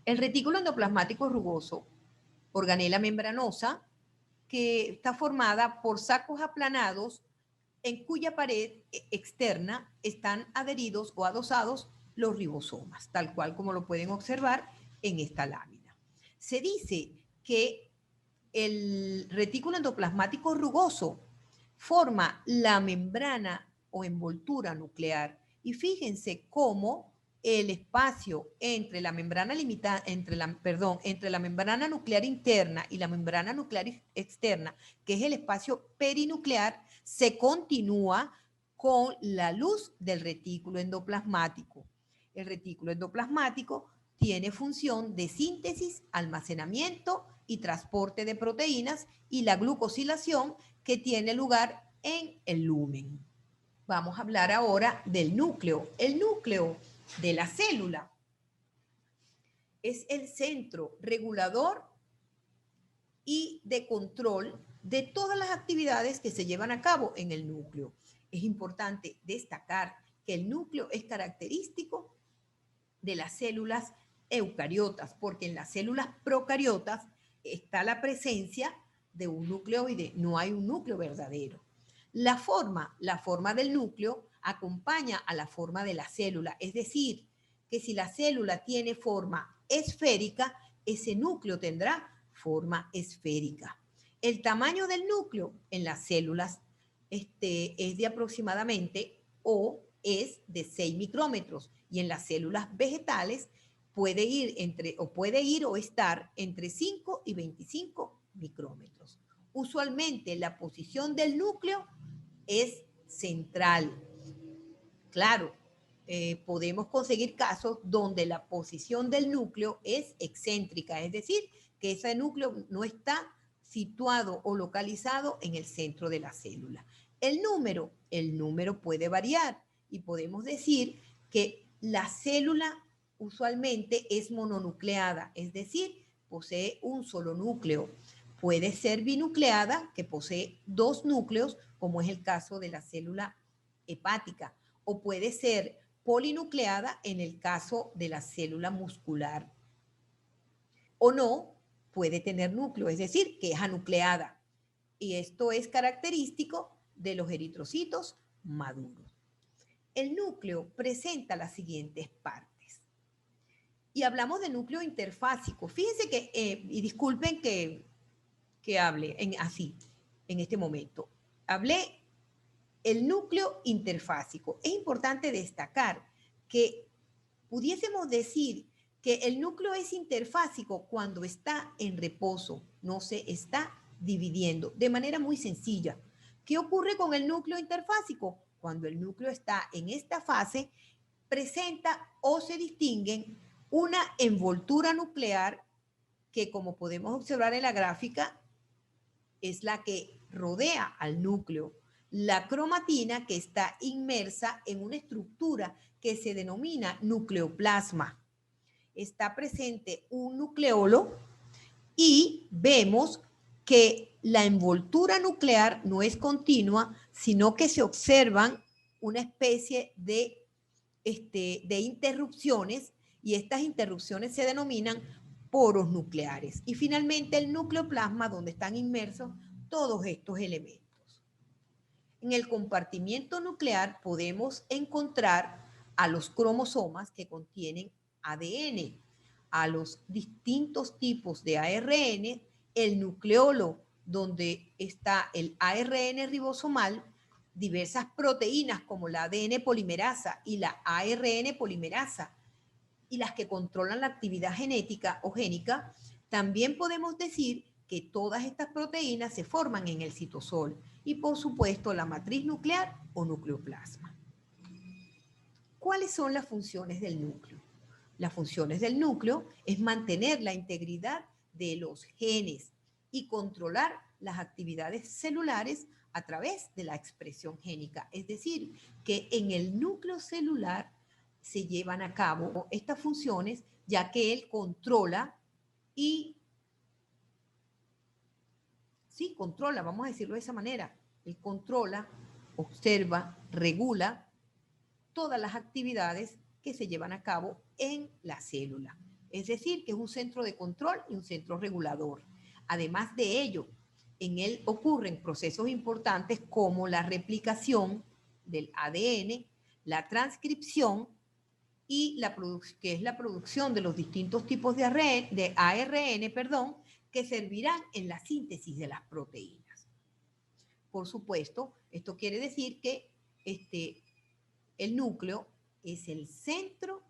El retículo endoplasmático rugoso, organela membranosa, que está formada por sacos aplanados en cuya pared externa están adheridos o adosados los ribosomas, tal cual como lo pueden observar en esta lámina. Se dice que el retículo endoplasmático rugoso forma la membrana o envoltura nuclear. Y fíjense cómo el espacio entre la membrana entre la membrana nuclear interna y la membrana nuclear externa, que es el espacio perinuclear, se continúa con la luz del retículo endoplasmático. El retículo endoplasmático tiene función de síntesis, almacenamiento y transporte de proteínas y la glucosilación que tiene lugar en el lumen. Vamos a hablar ahora del núcleo. El núcleo de la célula es el centro regulador y de control de todas las actividades que se llevan a cabo en el núcleo. Es importante destacar que el núcleo es característico de las células eucariotas, porque en las células procariotas está la presencia de un nucleoide, no hay un núcleo verdadero. La forma del núcleo acompaña a la forma de la célula, es decir, que si la célula tiene forma esférica, ese núcleo tendrá forma esférica. El tamaño del núcleo en las células es de aproximadamente o es de 6 micrómetros y en las células vegetales puede ir o estar entre 5 y 25 micrómetros. Usualmente la posición del núcleo es central. Claro, podemos conseguir casos donde la posición del núcleo es excéntrica, es decir, que ese núcleo no está situado o localizado en el centro de la célula. El número puede variar y podemos decir que la célula usualmente es mononucleada, es decir, posee un solo núcleo. Puede ser binucleada, que posee dos núcleos, como es el caso de la célula hepática, o puede ser polinucleada en el caso de la célula muscular. O no, puede tener núcleo, es decir, que es anucleada. Y esto es característico de los eritrocitos maduros. El núcleo presenta las siguientes partes. Y hablamos de núcleo interfásico. Fíjense que, y disculpen que hable así, en este momento. Hablé el núcleo interfásico. Es importante destacar que pudiésemos decir que el núcleo es interfásico cuando está en reposo, no se está dividiendo, de manera muy sencilla. ¿Qué ocurre con el núcleo interfásico? Cuando el núcleo está en esta fase, presenta o se distinguen una envoltura nuclear que, como podemos observar en la gráfica, es la que rodea al núcleo. La cromatina, que está inmersa en una estructura que se denomina nucleoplasma. Está presente un nucleolo y vemos que la envoltura nuclear no es continua, sino que se observan una especie de interrupciones, y estas interrupciones se denominan poros nucleares. Y finalmente el nucleoplasma, donde están inmersos todos estos elementos. En el compartimiento nuclear podemos encontrar a los cromosomas que contienen ADN, a los distintos tipos de ARN, el nucleolo donde está el ARN ribosomal, diversas proteínas como la ADN polimerasa y la ARN polimerasa, y las que controlan la actividad genética o génica. También podemos decir que todas estas proteínas se forman en el citosol y, por supuesto, la matriz nuclear o nucleoplasma. ¿Cuáles son las funciones del núcleo? Las funciones del núcleo es mantener la integridad de los genes y controlar las actividades celulares a través de la expresión génica. Es decir, que en el núcleo celular se llevan a cabo estas funciones, ya que él controla y sí, controla, vamos a decirlo de esa manera. Él controla, observa, regula todas las actividades que se llevan a cabo en la célula. Es decir, que es un centro de control y un centro regulador. Además de ello, en él ocurren procesos importantes como la replicación del ADN, la transcripción y que es la producción de los distintos tipos de ARN, que servirán en la síntesis de las proteínas. Por supuesto, esto quiere decir que el núcleo es el centro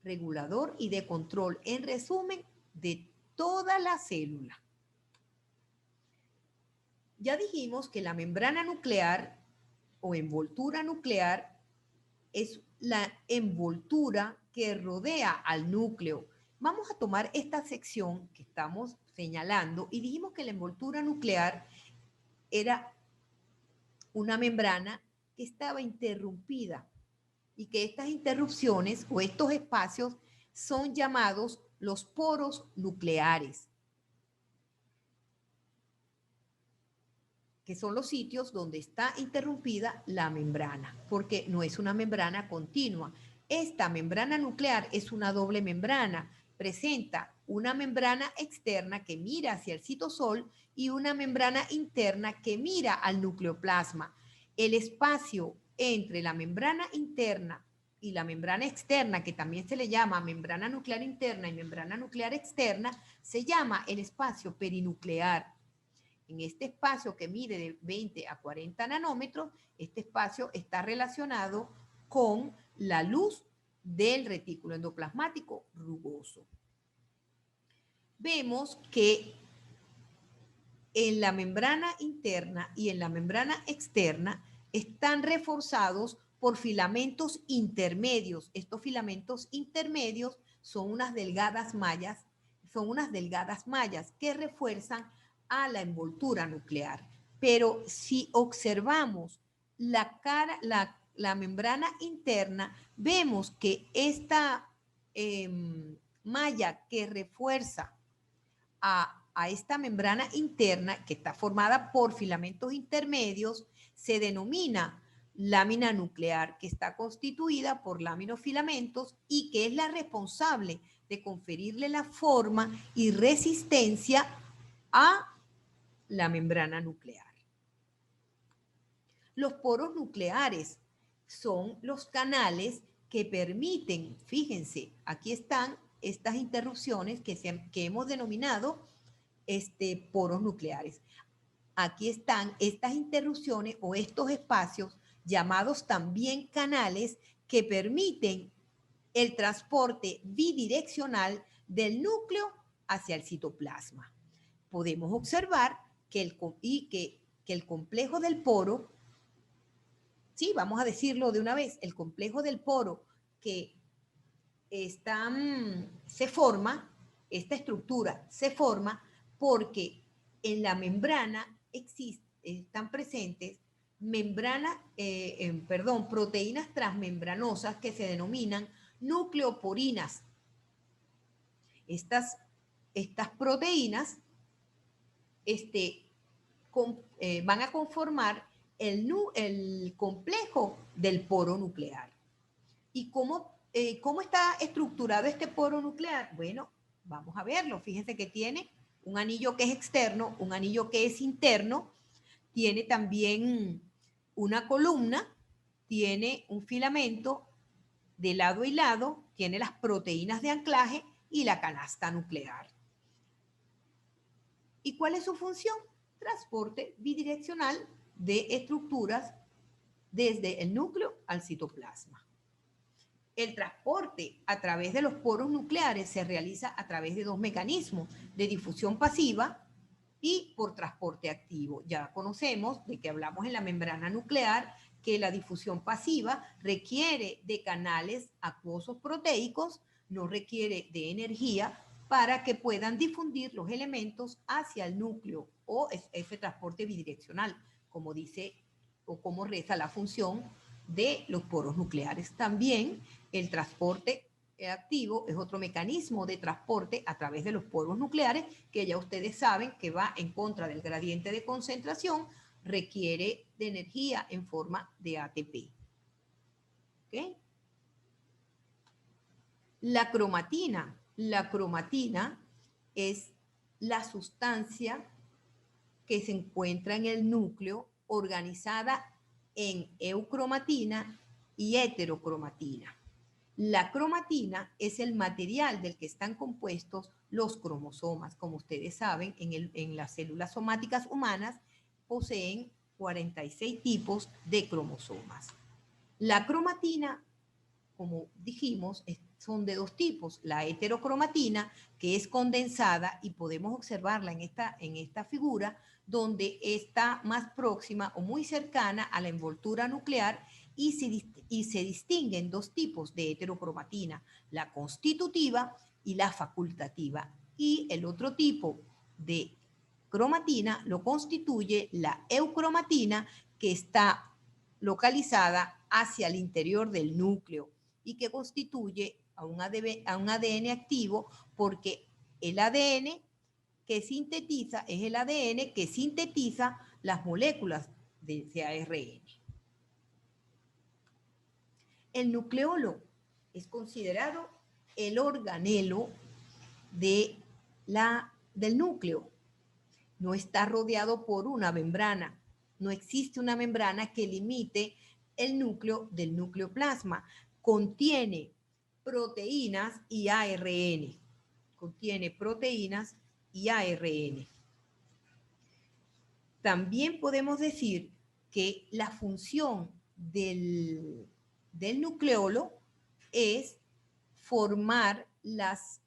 regulador y de control, en resumen, de toda la célula. Ya dijimos que la membrana nuclear o envoltura nuclear es la envoltura que rodea al núcleo. Vamos a tomar esta sección que estamos señalando y dijimos que la envoltura nuclear era una membrana que estaba interrumpida y que estas interrupciones o estos espacios son llamados los poros nucleares, que son los sitios donde está interrumpida la membrana, porque no es una membrana continua. Esta membrana nuclear es una doble membrana, presenta una membrana externa que mira hacia el citosol y una membrana interna que mira al nucleoplasma. El espacio entre la membrana interna y la membrana externa, que también se le llama membrana nuclear interna y membrana nuclear externa, se llama el espacio perinuclear. En este espacio que mide de 20 a 40 nanómetros, este espacio está relacionado con la luz del retículo endoplasmático rugoso. Vemos que en la membrana interna y en la membrana externa están reforzados por filamentos intermedios. Estos filamentos intermedios son unas delgadas mallas que refuerzan a la envoltura nuclear. Pero si observamos la membrana interna, vemos que esta malla que refuerza a esta membrana interna, que está formada por filamentos intermedios, se denomina lámina nuclear, que está constituida por laminofilamentos y que es la responsable de conferirle la forma y resistencia a la membrana nuclear. Los poros nucleares son los canales que permiten, fíjense, aquí están estas interrupciones que hemos denominado poros nucleares. Aquí están estas interrupciones o estos espacios llamados también canales que permiten el transporte bidireccional del núcleo hacia el citoplasma. Podemos observar que el complejo del poro, sí, vamos a decirlo de una vez, el complejo del poro que se forma, esta estructura se forma porque en la membrana están presentes proteínas transmembranosas que se denominan nucleoporinas. Estas proteínas van a conformar el complejo del poro nuclear. ¿Y cómo está estructurado este poro nuclear? Bueno, vamos a verlo. Fíjense que tiene un anillo que es externo, un anillo que es interno, tiene también una columna, tiene un filamento de lado y lado, tiene las proteínas de anclaje y la canasta nuclear. ¿Y cuál es su función? Transporte bidireccional de estructuras desde el núcleo al citoplasma. El transporte a través de los poros nucleares se realiza a través de dos mecanismos, de difusión pasiva y por transporte activo. Ya conocemos de que hablamos en la membrana nuclear que la difusión pasiva requiere de canales acuosos proteicos, no requiere de energía para que puedan difundir los elementos hacia el núcleo o ese transporte bidireccional, como dice o como reza la función de los poros nucleares. También el transporte activo es otro mecanismo de transporte a través de los poros nucleares que ya ustedes saben que va en contra del gradiente de concentración, requiere de energía en forma de ATP. ¿Okay? La cromatina La cromatina es la sustancia que se encuentra en el núcleo organizada en eucromatina y heterocromatina. La cromatina es el material del que están compuestos los cromosomas. Como ustedes saben, en las células somáticas humanas poseen 46 tipos de cromosomas. La cromatina, como dijimos, son de dos tipos. La heterocromatina, que es condensada y podemos observarla en esta figura, donde está más próxima o muy cercana a la envoltura nuclear y se distinguen dos tipos de heterocromatina, la constitutiva y la facultativa. Y el otro tipo de cromatina lo constituye la eucromatina, que está localizada hacia el interior del núcleo y que constituye a un ADN activo, porque el ADN que sintetiza es el ADN que sintetiza las moléculas de ese ARN. El nucleolo es considerado el organelo del núcleo. No está rodeado por una membrana. No existe una membrana que limite el núcleo del nucleoplasma. Contiene proteínas y ARN. Contiene proteínas y ARN. También podemos decir que la función del nucleolo es formar las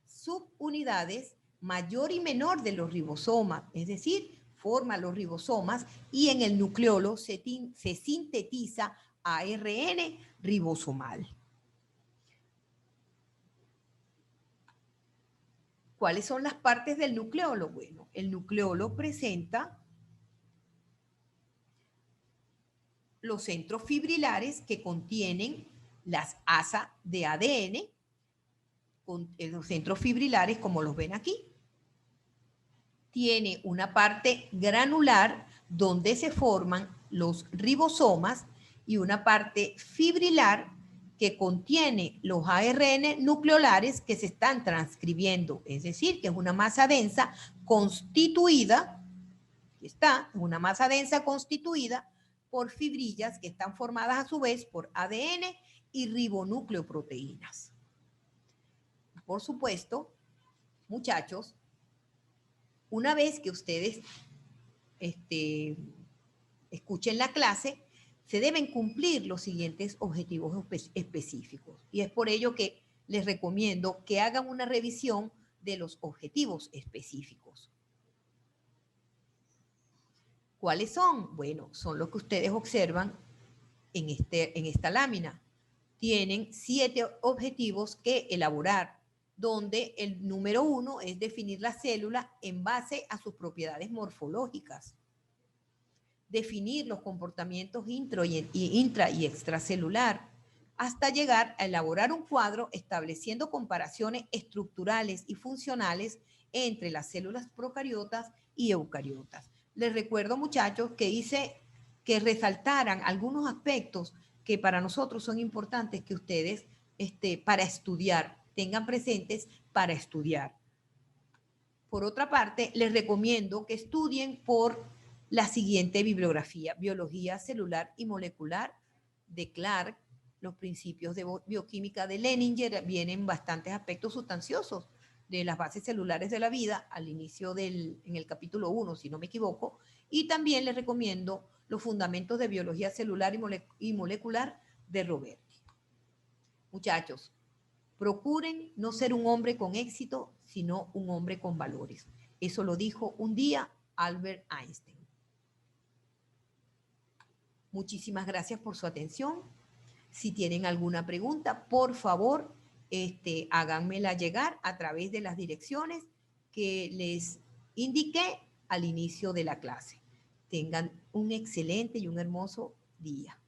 subunidades mayor y menor de los ribosomas, es decir, forma los ribosomas y en el nucleolo se sintetiza ARN ribosomal. ¿Cuáles son las partes del nucleolo? Bueno, el nucleolo presenta los centros fibrilares que contienen las asas de ADN, con los centros fibrilares como los ven aquí. Tiene una parte granular donde se forman los ribosomas y una parte fibrilar que contiene los ARN nucleolares que se están transcribiendo, es decir, que es una masa densa constituida, una masa densa constituida por fibrillas que están formadas a su vez por ADN y ribonucleoproteínas. Por supuesto, muchachos, una vez que ustedes escuchen la clase, se deben cumplir los siguientes objetivos específicos. Y es por ello que les recomiendo que hagan una revisión de los objetivos específicos. ¿Cuáles son? Bueno, son los que ustedes observan en esta lámina. Tienen 7 objetivos que elaborar, donde el número 1 es definir la célula en base a sus propiedades morfológicas. Definir los comportamientos intra y extracelular, hasta llegar a elaborar un cuadro estableciendo comparaciones estructurales y funcionales entre las células procariotas y eucariotas. Les recuerdo, muchachos, que hice que resaltaran algunos aspectos que para nosotros son importantes que ustedes para estudiar, tengan presentes para estudiar. Por otra parte, les recomiendo que estudien por la siguiente bibliografía: Biología celular y molecular de Clark, los principios de bioquímica de Leninger, vienen bastantes aspectos sustanciosos de las bases celulares de la vida al inicio en el capítulo 1, si no me equivoco, y también les recomiendo los fundamentos de biología celular y molecular de Roberti. Muchachos, procuren no ser un hombre con éxito, sino un hombre con valores. Eso lo dijo un día Albert Einstein. Muchísimas gracias por su atención. Si tienen alguna pregunta, por favor, háganmela llegar a través de las direcciones que les indiqué al inicio de la clase. Tengan un excelente y un hermoso día.